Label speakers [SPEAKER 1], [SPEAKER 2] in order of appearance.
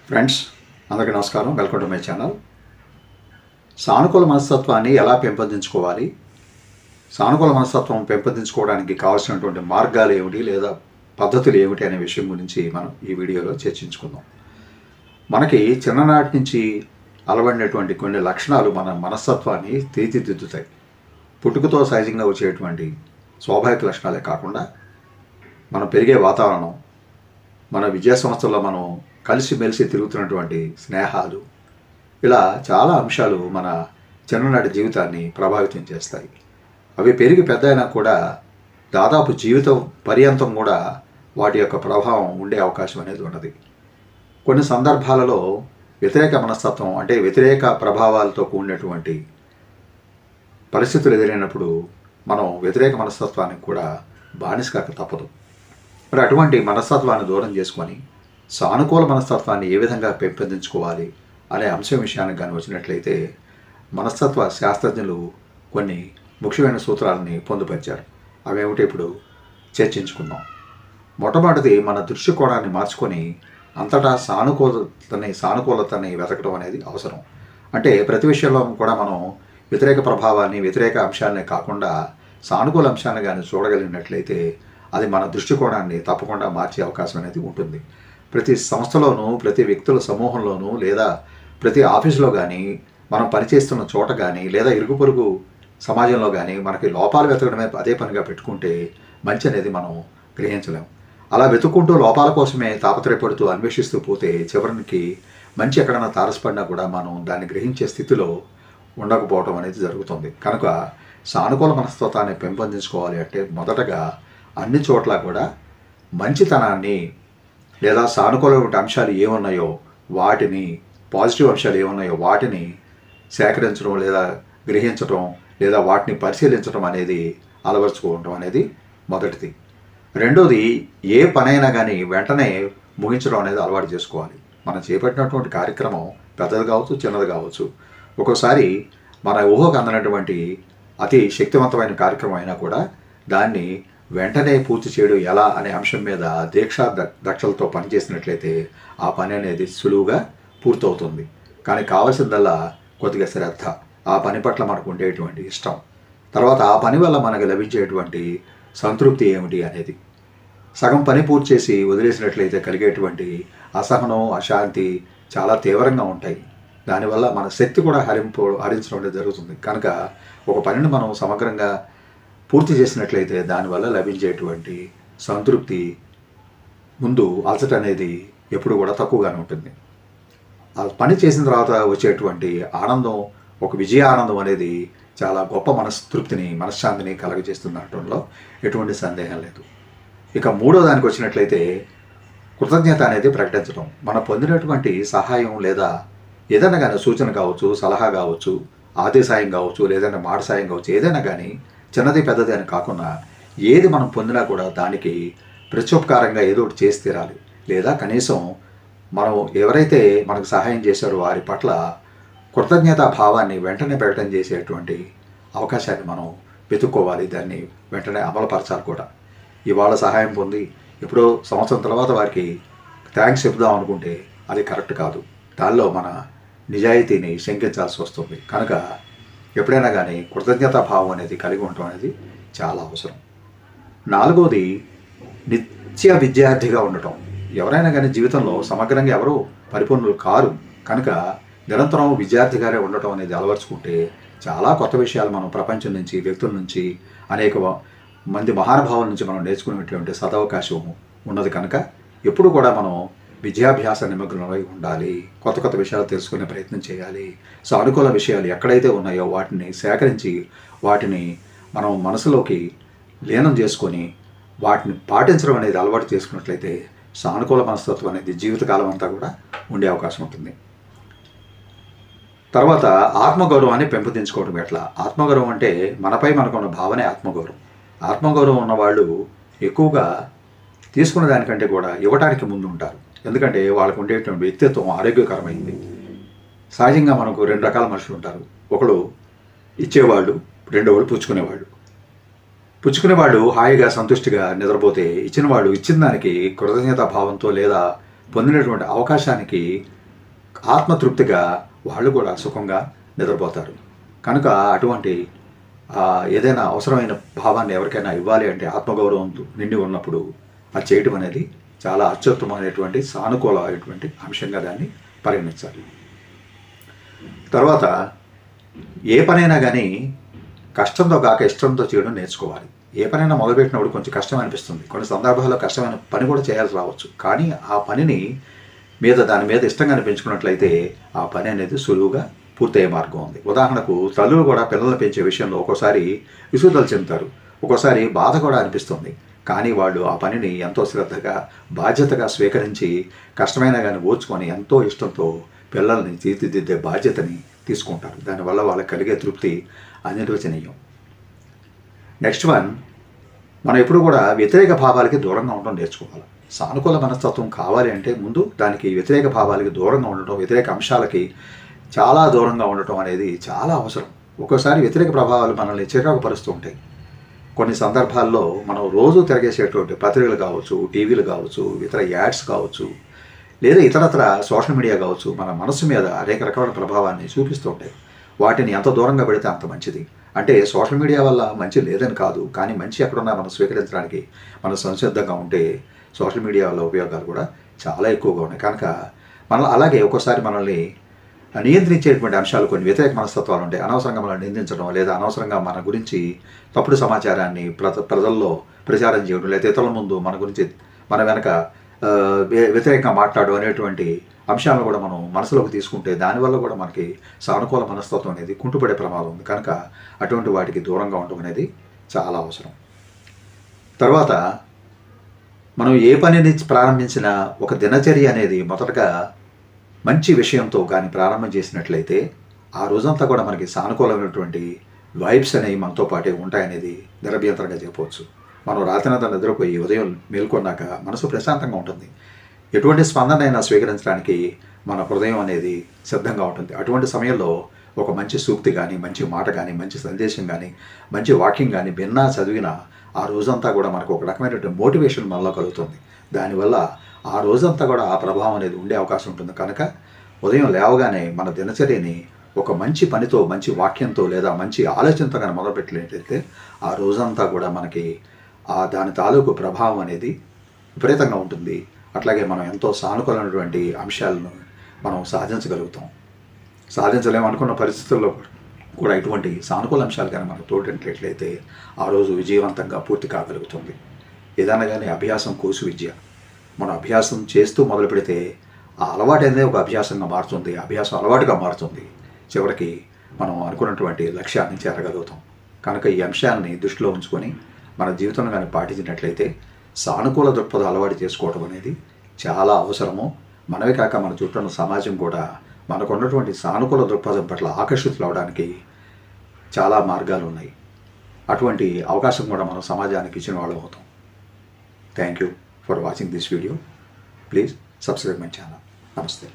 [SPEAKER 1] Friends అందరికీ నమస్కారం. Welcome to my channel. సానుకూల మనస్తత్వాన్ని ఎలా పెంపొందించుకోవాలి, సానుకూల మనస్తత్వం పెంపొందించుకోవడానికి కావాల్సినటువంటి మార్గాలు ఏమిటి లేదా పద్ధతులు ఏమిటి అనే విషయం గురించి మనం ఈ వీడియోలో చర్చించుకుందాం. మనకి చిన్ననాటి నుంచి అలవడినటువంటి కొన్ని లక్షణాలు మన మనస్తత్వాన్ని తీర్చిదిద్దుతాయి. పుట్టుకతో సహజంగా వచ్చేటువంటి స్వాభావిక లక్షణాలే కాకుండా మనం పెరిగే వాతావరణం, మన విద్యా సంస్థల్లో మనం కలిసిమెలిసి తిరుగుతున్నటువంటి స్నేహాలు, ఇలా చాలా అంశాలు మన చిన్ననాటి జీవితాన్ని ప్రభావితం చేస్తాయి. అవి పెరిగి పెద్ద అయినా కూడా దాదాపు జీవితం పర్యంతం కూడా వాటి యొక్క ప్రభావం ఉండే అవకాశం అనేది ఉన్నది. కొన్ని సందర్భాలలో వ్యతిరేక మనస్తత్వం అంటే వ్యతిరేక ప్రభావాలతో కూడినటువంటి పరిస్థితులు ఎదురైనప్పుడు మనం వ్యతిరేక మనస్తత్వానికి కూడా బానిస కాక తప్పదు. మరి అటువంటి మనస్తత్వాన్ని దూరం చేసుకొని సానుకూల మనస్తత్వాన్ని ఏ విధంగా పెంపొందించుకోవాలి అనే అంశం విషయానికి కానీ వచ్చినట్లయితే మనస్తత్వ శాస్త్రజ్ఞులు కొన్ని ముఖ్యమైన సూత్రాలని పొందుపరిచారు. అవేమిటి ఇప్పుడు చర్చించుకుందాం. మొట్టమొదటిది, మన దృష్టికోణాన్ని మార్చుకొని అంతటా సానుకూలతని వెతకడం అనేది అవసరం. అంటే ప్రతి విషయంలో కూడా మనం వ్యతిరేక ప్రభావాన్ని, వ్యతిరేక అంశాలనే కాకుండా సానుకూల అంశాన్ని కానీ చూడగలిగినట్లయితే అది మన దృష్టికోణాన్ని తప్పకుండా మార్చే అవకాశం అనేది ఉంటుంది. ప్రతి సంస్థలోనూ, ప్రతి వ్యక్తుల సమూహంలోనూ, లేదా ప్రతి ఆఫీసులో కానీ, మనం పనిచేస్తున్న చోట కానీ, లేదా ఇరుగు పొరుగు సమాజంలో కానీ మనకి లోపాలు వెతకడమే అదే పనిగా పెట్టుకుంటే మంచి అనేది మనం గ్రహించలేం. అలా వెతుక్కుంటూ లోపాల కోసమే తాపత్రయపడుతూ అన్వేషిస్తూ పోతే చివరికి మంచి ఎక్కడైనా తారసపడినా కూడా మనం దాన్ని గ్రహించే స్థితిలో ఉండకపోవడం అనేది జరుగుతుంది. కనుక సానుకూల మనస్తత్వాన్ని పెంపొందించుకోవాలి అంటే మొదటగా అన్ని చోట్ల కూడా మంచితనాన్ని లేదా సానుకూలమైన అంశాలు ఏమున్నాయో వాటిని, పాజిటివ్ అంశాలు ఏమున్నాయో వాటిని సేకరించడం లేదా గ్రహించడం లేదా వాటిని పరిశీలించడం అనేది అలవర్చుకోవడం అనేది మొదటిది. రెండోది, ఏ పనైనా కానీ వెంటనే ముగించడం అనేది అలవాటు చేసుకోవాలి. మనం చేపట్టినటువంటి కార్యక్రమం పెద్దది కావచ్చు, చిన్నది కావచ్చు. ఒక్కోసారి మన ఊహకు అందనటువంటి అతి శక్తివంతమైన కార్యక్రమం అయినా కూడా దాన్ని వెంటనే పూర్తి చేయడం ఎలా అనే అంశం మీద దీక్షా దక్షలతో పనిచేసినట్లయితే ఆ పని అనేది సులువుగా పూర్తవుతుంది. కానీ కావాల్సిందల్లా కొద్దిగా శ్రద్ధ, ఆ పని పట్ల మనకు ఉండేటువంటి ఇష్టం, తర్వాత ఆ పని వల్ల మనకు లభించేటువంటి సంతృప్తి ఏమిటి అనేది. సగం పని పూర్తి చేసి వదిలేసినట్లయితే కలిగేటువంటి అసహనం, అశాంతి చాలా తీవ్రంగా ఉంటాయి. దానివల్ల మన శక్తి కూడా హరించడం అనేది జరుగుతుంది. కనుక ఒక పనిని మనం సమగ్రంగా పూర్తి చేసినట్లయితే దానివల్ల లభించేటువంటి సంతృప్తి ముందు అలసట అనేది ఎప్పుడు కూడా తక్కువగానే ఉంటుంది. ఆ పని చేసిన తర్వాత వచ్చేటువంటి ఆనందం, ఒక విజయ ఆనందం అనేది చాలా గొప్ప మనస్తృప్తిని, మనశ్శాంతిని కలగజేస్తుంది అనడంలో ఎటువంటి సందేహం లేదు. ఇక మూడో దానికి వచ్చినట్లయితే కృతజ్ఞత అనేది ప్రకటించడం. మనం పొందినటువంటి సహాయం లేదా ఏదైనా కానీ సూచన కావచ్చు, సలహా కావచ్చు, ఆదేశాయం కావచ్చు, లేదంటే మాట సాయం కావచ్చు, ఏదైనా కానీ చిన్నది పెద్దది అని కాకుండా ఏది మనం పొందినా కూడా దానికి ప్రత్యుపకారంగా ఏదో ఒకటి చేసి తీరాలి. లేదా కనీసం మనం ఎవరైతే మనకు సహాయం చేశారో వారి పట్ల కృతజ్ఞతా భావాన్ని వెంటనే ప్రకటన చేసేటువంటి అవకాశాన్ని మనం వెతుక్కోవాలి. దాన్ని వెంటనే అమలుపరచాలి కూడా. ఇవాళ సహాయం పొంది ఎప్పుడో సంవత్సరం తర్వాత వారికి థ్యాంక్స్ చెప్దాం అనుకుంటే అది కరెక్ట్ కాదు. దానిలో మన నిజాయితీని శంకించాల్సి వస్తుంది. కనుక ఎప్పుడైనా కానీ కృతజ్ఞతా భావం అనేది కలిగి ఉండటం అనేది చాలా అవసరం. నాలుగోది, నిత్య విద్యార్థిగా ఉండటం. ఎవరైనా కానీ జీవితంలో సమగ్రంగా ఎవరూ పరిపూర్ణులు కారు. కనుక నిరంతరం విద్యార్థిగానే ఉండటం అనేది అలవర్చుకుంటే చాలా కొత్త విషయాలు మనం ప్రపంచం నుంచి, వ్యక్తుల నుంచి, అనేక మంది మహానుభావుల నుంచి మనం నేర్చుకునేటువంటి సదవకాశం ఉన్నది. కనుక ఎప్పుడు కూడా మనం విద్యాభ్యాస నిమగ్నమై ఉండాలి. కొత్త కొత్త విషయాలు తెలుసుకునే ప్రయత్నం చేయాలి. సానుకూల విషయాలు ఎక్కడైతే ఉన్నాయో వాటిని సేకరించి వాటిని మనం మనసులోకి లీనం చేసుకొని వాటిని పాటించడం అనేది అలవాటు చేసుకున్నట్లయితే సానుకూల మనస్తత్వం అనేది జీవితకాలం అంతా కూడా ఉండే అవకాశం ఉంటుంది. తర్వాత ఆత్మగౌరవాన్ని పెంపొందించుకోవడం ఎట్లా? ఆత్మగౌరవం అంటే మనపై మనకున్న భావనే ఆత్మగౌరవం. ఆత్మగౌరవం ఉన్నవాళ్ళు ఎక్కువగా తీసుకున్న దానికంటే కూడా ఇవ్వడానికి ముందు ఉంటారు. ఎందుకంటే వాళ్ళకు ఉండేటువంటి వ్యక్తిత్వం ఆరోగ్యకరమైంది. సహజంగా మనకు రెండు రకాల మనుషులు ఉంటారు. ఒకడు ఇచ్చేవాళ్ళు, రెండోవాళ్ళు పుచ్చుకునేవాళ్ళు. పుచ్చుకునేవాడు హాయిగా సంతుష్టిగా నిద్రపోతే ఇచ్చినవాడు ఇచ్చిన దానికి కృతజ్ఞతా భావంతో లేదా పొందినటువంటి అవకాశానికి ఆత్మతృప్తిగా వాళ్ళు కూడా సుఖంగా నిద్రపోతారు. కనుక అటువంటి ఏదైనా అవసరమైన భావాన్ని ఎవరికైనా ఇవ్వాలి అంటే ఆత్మగౌరవం నిండి ఉన్నప్పుడు అది చేయటం అనేది చాలా అత్యుత్తమమైనటువంటి సానుకూలమైనటువంటి అంశంగా దాన్ని పరిగణించాలి. తర్వాత ఏ పనైనా కానీ కష్టంతో కాక ఇష్టంతో చేయడం నేర్చుకోవాలి. ఏ పనైనా మొదలుపెట్టినప్పుడు కొంచెం కష్టం అనిపిస్తుంది, కొన్ని సందర్భాల్లో కష్టమైన పని కూడా చేయాల్సి రావచ్చు. కానీ ఆ పనిని దాని మీద ఇష్టంగా అనిపించుకున్నట్లయితే ఆ పని అనేది సులువుగా పూర్తయ్యే మార్గం ఉంది. ఉదాహరణకు తల్లులు కూడా పిల్లల్ని పెంచే విషయంలో ఒక్కోసారి విసుగుదల చెందుతారు, ఒక్కోసారి బాధ కూడా అనిపిస్తుంది. కానీ వాళ్ళు ఆ పనిని ఎంతో శ్రద్ధగా బాధ్యతగా స్వీకరించి కష్టమైనా కానీ ఓర్చుకొని ఎంతో ఇష్టంతో పిల్లల్ని తీర్చిదిద్దే బాధ్యతని తీసుకుంటారు. దానివల్ల వాళ్ళకి కలిగే తృప్తి అనిర్వచనీయం. నెక్స్ట్ వన్, మనం ఎప్పుడు కూడా వ్యతిరేక భావాలకి దూరంగా ఉండడం నేర్చుకోవాలి. సానుకూల మనస్తత్వం కావాలి అంటే ముందు దానికి వ్యతిరేక భావాలకి దూరంగా ఉండటం, వ్యతిరేక అంశాలకి చాలా దూరంగా ఉండటం అనేది చాలా అవసరం. ఒక్కోసారి వ్యతిరేక ప్రభావాలు మనల్ని చిరాకు పరుస్తూ ఉంటాయి. కొన్ని సందర్భాల్లో మనం రోజు తిరగేసేటువంటి పత్రికలు కావచ్చు, టీవీలు కావచ్చు, ఇతర యాడ్స్ కావచ్చు, లేదా ఇతరత్ర సోషల్ మీడియా కావచ్చు, మన మనసు మీద అనేక రకమైన ప్రభావాన్ని చూపిస్తూ ఉంటాయి. వాటిని ఎంత దూరంగా పెడితే అంత మంచిది. అంటే సోషల్ మీడియా వల్ల మంచి లేదని కాదు, కానీ మంచి ఎక్కడున్నా మనం స్వీకరించడానికి మనం సంసిద్ధంగా ఉంటే సోషల్ మీడియా వల్ల ఉపయోగాలు కూడా చాలా ఎక్కువగా ఉన్నాయి. కనుక అలాగే ఒక్కోసారి మనల్ని నియంత్రించేటువంటి అంశాలు కొన్ని వ్యతిరేక మనస్తత్వాలు ఉంటాయి. అనవసరంగా మనల్ని నిందించడం, లేదా అనవసరంగా మన గురించి తప్పుడు సమాచారాన్ని ప్రజల్లో ప్రచారం చేయడం, లేదా ఇతరుల ముందు మన గురించి మన వెనక వ్యతిరేకంగా మాట్లాడడం అనేటువంటి అంశాలను కూడా మనం మనసులోకి తీసుకుంటే దానివల్ల కూడా మనకి సానుకూల మనస్తత్వం అనేది కుంటుపడే ప్రమాదం ఉంది. కనుక అటువంటి వాటికి దూరంగా ఉండడం అనేది చాలా అవసరం. తర్వాత మనం ఏ పనిని ప్రారంభించినా ఒక దినచర్య అనేది మొదటగా మంచి విషయంతో కానీ ప్రారంభం చేసినట్లయితే ఆ రోజంతా కూడా మనకి సానుకూలమైనటువంటి వైబ్స్ అనేవి మనతో పాటే ఉంటాయనేది నిరభ్యంతరంగా చెప్పవచ్చు. మనం రాత్రినంతా నిద్రపోయి ఉదయం మేల్కొన్నాక మనసు ప్రశాంతంగా ఉంటుంది. ఎటువంటి స్పందనైనా స్వీకరించడానికి మన హృదయం అనేది సిద్ధంగా ఉంటుంది. అటువంటి సమయంలో ఒక మంచి సూక్తి కానీ, మంచి మాట కానీ, మంచి సందేశం కానీ, మంచి వాక్యం కానీ విన్నా చదివినా ఆ రోజంతా కూడా మనకు ఒక రకమైనటువంటి మోటివేషన్ మనలో కలుగుతుంది. దానివల్ల ఆ రోజంతా కూడా ఆ ప్రభావం అనేది ఉండే అవకాశం ఉంటుంది. కనుక ఉదయం లేవగానే మన దినచర్యని ఒక మంచి పనితో, మంచి వాక్యంతో లేదా మంచి ఆలోచనతో కానీ మొదలుపెట్టినట్లయితే ఆ రోజంతా కూడా మనకి దాని తాలూకు ప్రభావం అనేది విపరీతంగా ఉంటుంది. అట్లాగే మనం ఎంతో సానుకూలమైనటువంటి అంశాలను మనం సాధించగలుగుతాం. సాధించలేము అనుకున్న పరిస్థితుల్లో కూడా ఇటువంటి సానుకూల అంశాలు కానీ మనకు తోడినట్లయితే ఆ రోజు విజయవంతంగా పూర్తి కాగలుగుతుంది. ఏదైనా కానీ అభ్యాసం కోసు విద్య. మనం అభ్యాసం చేస్తూ మొదలు పెడితే ఆ అలవాటు అనేది ఒక అభ్యాసంగా మారుతుంది, అభ్యాసం అలవాటుగా మారుతుంది. చివరికి మనం అనుకున్నటువంటి లక్ష్యాన్ని చేరగలుగుతాం. కనుక ఈ అంశాన్ని దృష్టిలో ఉంచుకొని మన జీవితంలో కానీ పాటించినట్లయితే సానుకూల దృక్పథం అలవాటు చేసుకోవడం అనేది చాలా అవసరము. మనమే కాక మన చుట్టూ ఉన్న సమాజం కూడా మనకున్నటువంటి సానుకూల దృక్పథం పట్ల ఆకర్షితులు అవడానికి చాలా మార్గాలు ఉన్నాయి. అటువంటి అవకాశం కూడా మనం సమాజానికి ఇచ్చిన వాళ్ళం అవుతాం. Thank you for watching this video. Please subscribe my channel. నమస్తే.